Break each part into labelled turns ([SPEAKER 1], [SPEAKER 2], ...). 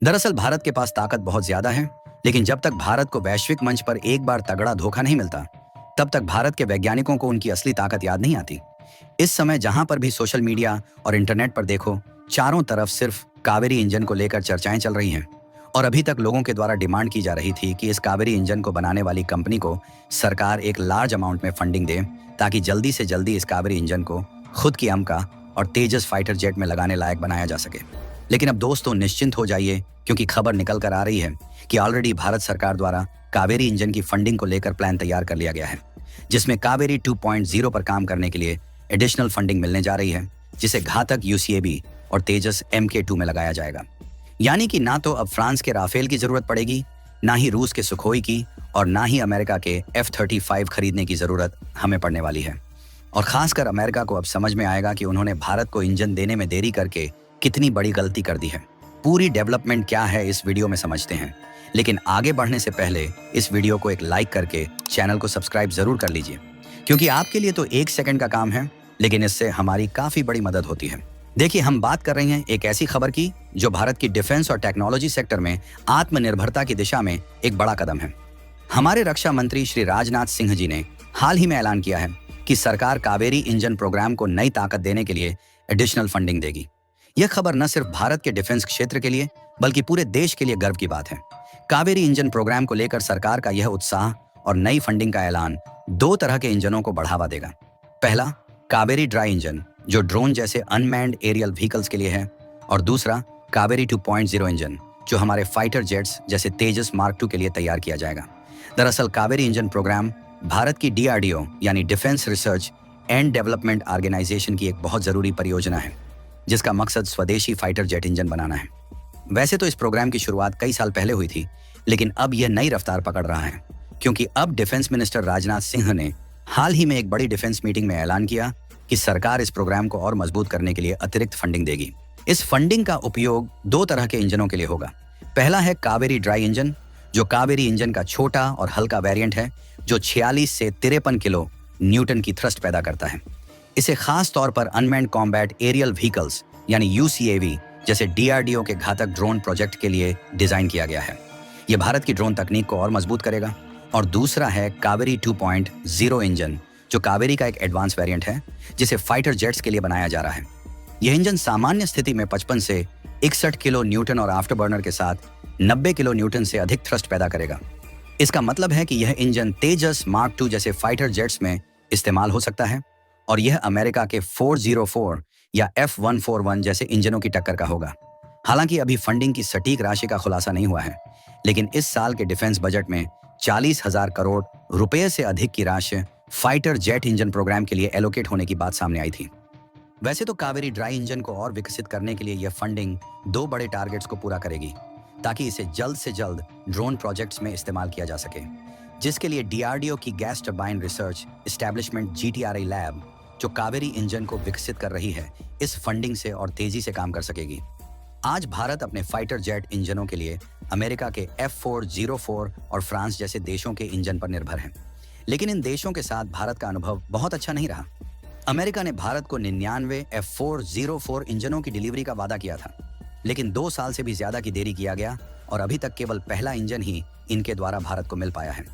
[SPEAKER 1] दरअसल भारत के पास ताकत बहुत ज्यादा है, लेकिन जब तक भारत को वैश्विक मंच पर एक बार तगड़ा धोखा नहीं मिलता, तब तक भारत के वैज्ञानिकों को उनकी असली ताकत याद नहीं आती। इस समय जहां पर भी सोशल मीडिया और इंटरनेट पर देखो, चारों तरफ सिर्फ कावेरी इंजन को लेकर चर्चाएं चल रही हैं। और अभी तक लोगों के द्वारा डिमांड की जा रही थी कि इस कावेरी इंजन को बनाने वाली कंपनी को सरकार एक लार्ज अमाउंट में फंडिंग दे, ताकि जल्दी से जल्दी इस कावेरी इंजन को खुद की अमका और तेजस फाइटर जेट में लगाने लायक बनाया जा सके। लेकिन अब दोस्तों निश्चिंत हो जाइए, क्योंकि खबर निकल कर आ रही है कि ऑलरेडी भारत सरकार द्वारा कावेरी इंजन की फंडिंग को लेकर प्लान तैयार कर लिया गया है, जिसमें कावेरी 2.0 पर काम करने के लिए एडिशनल फंडिंग मिलने जा रही है, जिसे घातक UCAV और तेजस MK2 में लगाया जाएगा। यानी कि ना तो अब फ्रांस के राफेल की जरूरत पड़ेगी, ना ही रूस के सुखोई की, और ना ही अमेरिका के F-35 खरीदने की जरूरत हमें पड़ने वाली है। और खासकर अमेरिका को अब समझ में आएगा कि उन्होंने भारत को इंजन देने में देरी करके कितनी बड़ी गलती कर दी है। पूरी डेवलपमेंट क्या है इस वीडियो में समझते हैं, लेकिन आगे बढ़ने से पहले इस वीडियो को एक लाइक करके चैनल को सब्सक्राइब जरूर कर लीजिए, क्योंकि आपके लिए तो 1 सेकंड का काम है, लेकिन इससे हमारी काफी बड़ी मदद होती है। देखिए, हम बात कर रहे हैं एक ऐसी खबर की जो भारत की डिफेंस और टेक्नोलॉजी सेक्टर में आत्मनिर्भरता की दिशा में एक बड़ा कदम है। हमारे रक्षा मंत्री श्री राजनाथ सिंह जी ने हाल ही में ऐलान किया है कि सरकार कावेरी इंजन प्रोग्राम को नई ताकत देने के लिए एडिशनल फंडिंग देगी। यह खबर न सिर्फ भारत के डिफेंस क्षेत्र के लिए, बल्कि पूरे देश के लिए गर्व की बात है। कावेरी इंजन प्रोग्राम को लेकर सरकार का यह उत्साह और नई फंडिंग का ऐलान 2 तरह के इंजनों को बढ़ावा देगा। पहला, कावेरी ड्राई इंजन, जो ड्रोन जैसे अनमैन्ड एरियल व्हीकल्स के लिए है, और दूसरा कावेरी 2.0 इंजन, जो हमारे फाइटर जेट्स जैसे तेजस मार्क 2 के लिए तैयार किया जाएगा। दरअसल कावेरी इंजन प्रोग्राम भारत की DRDO यानी defence research and development organisation की एक बहुत जरूरी परियोजना है, जिसका मकसद स्वदेशी फाइटर जेट इंजन बनाना है। वैसे तो इस प्रोग्राम की शुरुआत कई साल पहले हुई थी, लेकिन अब यह नई रफ्तार पकड़ रहा है, क्योंकि अब डिफेंस मिनिस्टर राजनाथ सिंह ने हाल ही में एक बड़ी डिफेंस मीटिंग में ऐलान किया कि सरकार इस प्रोग्राम को और मजबूत करने के लिए अतिरिक्त फंडिंग देगी। इस फंडिंग का उपयोग 2 तरह के इंजनों के लिए होगा। पहला है कावेरी ड्राई इंजन, जो कावेरी इंजन का छोटा और हल्का वेरिएंट है, जो 46 से 53 किलो न्यूटन की थ्रस्ट पैदा करता है। इसे खास तौर पर अनमैन्ड कॉम्बैट एरियल व्हीकल्स यानी UCAV जैसे DRDO के घातक ड्रोन प्रोजेक्ट के लिए डिजाइन किया गया है। यह भारत की ड्रोन तकनीक को और मजबूत करेगा। और दूसरा है कावेरी 2.0 इंजन, जो कावेरी का एक एडवांस वेरिएंट है, जिसे फाइटर जेट्स के लिए बनाया जा रहा है। यह इंजन सामान्य स्थिति में 55 से 61 किलो न्यूटन और आफ्टरबर्नर के साथ 90 किलो न्यूटन से अधिक थ्रस्ट पैदा करेगा। इसका मतलब है कि यह इंजन तेजस मार्क 2 जैसे फाइटर जेट्स में इस्तेमाल हो सकता है, और यह अमेरिका के 404 या F141 जैसे इंजनों की टक्कर का होगा। हालांकि अभी फंडिंग की सटीक राशि का खुलासा नहीं हुआ है, लेकिन इस साल के डिफेंस बजट में 40,000 करोड़ रुपए से अधिक की राशि फाइटर जेट इंजन प्रोग्राम के लिए एलोकेट होने की बात सामने आई थी। वैसे तो कावेरी ड्राई इंजन को और विकसित करने के लिए यह फंडिंग 2 बड़े टारगेट्स को पूरा करेगी, ताकि इसे जल्द से जल्द ड्रोन प्रोजेक्ट्स में इस्तेमाल किया जा सके, जिसके लिए DRDO की gas turbine research establishment GTRI lab, जो कावेरी इंजन को विकसित कर रही है, इस फंडिंग से और तेजी से काम कर सकेगी। आज भारत अपने फाइटर जेट इंजनों के लिए अमेरिका के F404 और फ्रांस जैसे देशों के इंजन पर निर्भर है, लेकिन इन देशों के साथ भारत का अनुभव बहुत अच्छा नहीं रहा। अमेरिका ने भारत को 99 F404 इंजनों की डिलीवरी का वादा किया था, लेकिन 2 साल से भी ज्यादा की देरी किया गया, और अभी तक केवल पहला इंजन ही इनके द्वारा भारत को मिल पाया है,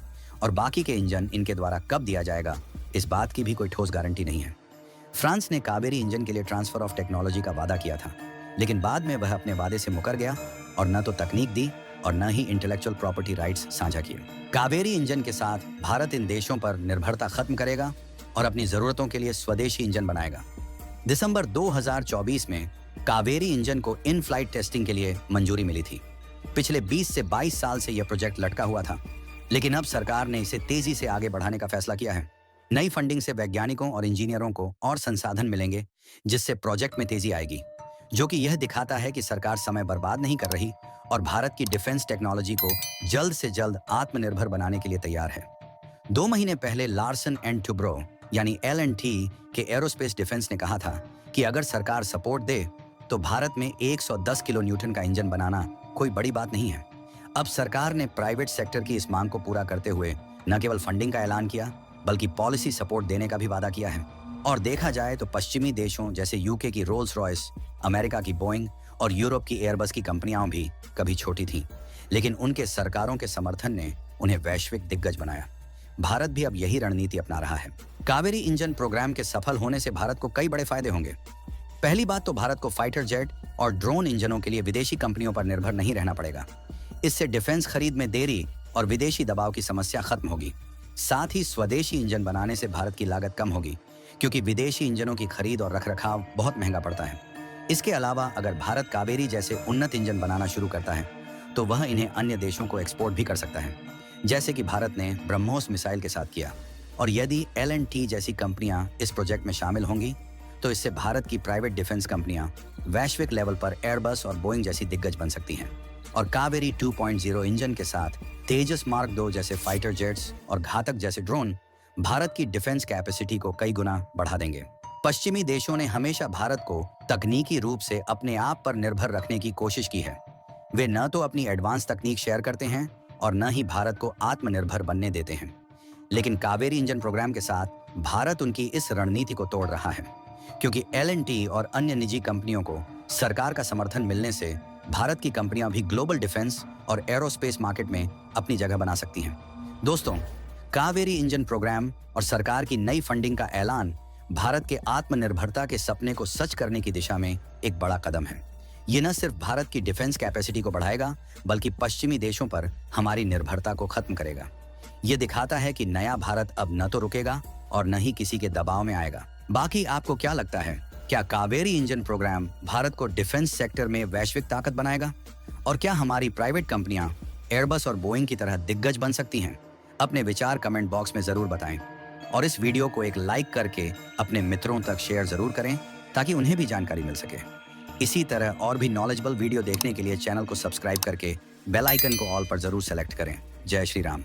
[SPEAKER 1] और बाकी के इंजन इनके द्वारा कब दिया जाएगा, इस बात की भी कोई ठोस गारंटी नहीं है। फ्रांस ने कावेरी इंजन के लिए ट्रांसफर ऑफ टेक्नोलॉजी का वादा किया था, लेकिन बाद में वह अपने वादे से मुकर गया और न तो तकनीक दी और न ही इंटेलेक्चुअल प्रॉपर्टी राइट्स साझा किए। कावेरी इंजन के साथ भारत इन देशों पर निर्भरता खत्म करेगा और अपनी जरूरतों के लिए स्वदेशी इंजन बनाएगा। दिसंबर 2024 में कावेरी इंजन को इन फ्लाइट टेस्टिंग के लिए मंजूरी मिली थी। पिछले 20 से 22 साल से यह प्रोजेक्ट लटका हुआ था, लेकिन अब सरकार ने इसे तेजी से आगे बढ़ाने का फैसला किया है। नई फंडिंग से वैज्ञानिकों और इंजीनियरों को और संसाधन मिलेंगे, जिससे प्रोजेक्ट में तेजी आएगी, जो कि यह दिखाता है कि सरकार समय बर्बाद नहीं कर रही और भारत की डिफेंस टेक्नोलॉजी को जल्द से जल्द आत्मनिर्भर बनाने के लिए तैयार है। 2 महीने पहले लार्सन एंड टुब्रो यानी L&T के एरोस्पेस डिफेंस ने कहा था कि अगर सरकार सपोर्ट दे तो भारत में 110 किलो न्यूटन का इंजन बनाना कोई बड़ी बात नहीं है। अब सरकार ने प्राइवेट सेक्टर की इस मांग को पूरा करते हुए न केवल फंडिंग का ऐलान किया, बल्कि पॉलिसी सपोर्ट देने का भी वादा किया है। और देखा जाए तो पश्चिमी देशों जैसे UK की रोल्स रॉयस, अमेरिका की बोइंग और यूरोप की एयरबस की कंपनियां भी कभी छोटी थीं, लेकिन उनके सरकारों के समर्थन ने उन्हें वैश्विक दिग्गज बनाया। भारत भी अब यही रणनीति अपना रहा है। कावेरी इंजन प्रोग्राम के सफल होने से भारत को कई बड़े फायदे होंगे। पहली बात तो भारत को फाइटर जेट और ड्रोन इंजनों के लिए विदेशी कंपनियों पर निर्भर नहीं रहना पड़ेगा। इससे डिफेंस खरीद में देरी और विदेशी दबाव की समस्या खत्म होगी। साथ ही स्वदेशी इंजन बनाने से भारत की लागत कम होगी, क्योंकि विदेशी इंजनों की खरीद और रखरखाव बहुत महंगा पड़ता है। इसके अलावा अगर भारत कावेरी जैसे उन्नत इंजन बनाना शुरू करता है तो वह इन्हें अन्य देशों को एक्सपोर्ट भी कर सकता है, जैसे कि भारत ने ब्रह्मोस मिसाइल के साथ किया। और यदि L&T जैसी कंपनियां इस प्रोजेक्ट में शामिल होंगी तो इससे भारत की प्राइवेट डिफेंस कंपनियां वैश्विक लेवल पर एयरबस और बोइंग जैसी दिग्गज बन सकती हैं। और कावेरी 2.0 इंजन के साथ तेजस मार्क 2 जैसे फाइटर जेट्स और घातक जैसे ड्रोन भारत की डिफेंस कैपेसिटी को कई गुना बढ़ा देंगे। पश्चिमी देशों ने हमेशा भारत को तकनीकी रूप से अपने आप पर निर्भर रखने की कोशिश की है। वे न तो अपनी एडवांस तकनीक शेयर करते हैं और न ही भारत को आत्मनिर्भर बनने देते हैं। लेकिन कावेरी इंजन प्रोग्राम के साथ भारत उनकी इस रणनीति को तोड़ रहा है, क्योंकि L&T और अन्य निजी कंपनियों को सरकार का समर्थन मिलने से भारत की कंपनियां भी ग्लोबल डिफेंस और एरोस्पेस मार्केट में अपनी जगह बना सकती हैं। दोस्तों, कावेरी इंजन प्रोग्राम और सरकार की नई फंडिंग का ऐलान भारत के आत्मनिर्भरता के सपने को सच करने की दिशा में एक बड़ा कदम है। ये न सिर्फ भारत की डिफेंस कैपेसिटी को बढ़ाएगा, बल्कि पश्चिमी देशों पर हमारी निर्भरता को खत्म करेगा। ये दिखाता है कि नया भारत अब न तो रुकेगा और न ही किसी के दबाव में आएगा। बाकी आपको क्या लगता है, क्या कावेरी इंजन प्रोग्राम भारत को डिफेंस सेक्टर में वैश्विक ताकत बनाएगा? और क्या हमारी प्राइवेट कंपनियां एयरबस और बोइंग की तरह दिग्गज बन सकती हैं? अपने विचार कमेंट बॉक्स में जरूर बताएं और इस वीडियो को एक लाइक करके अपने मित्रों तक शेयर जरूर करें, ताकि उन्हें भी जानकारी मिल सके। इसी तरह और भी नॉलेजेबल वीडियो देखने के लिए चैनल को सब्सक्राइब करके बेल आइकन को ऑल पर जरूर सेलेक्ट करें। जय श्री राम।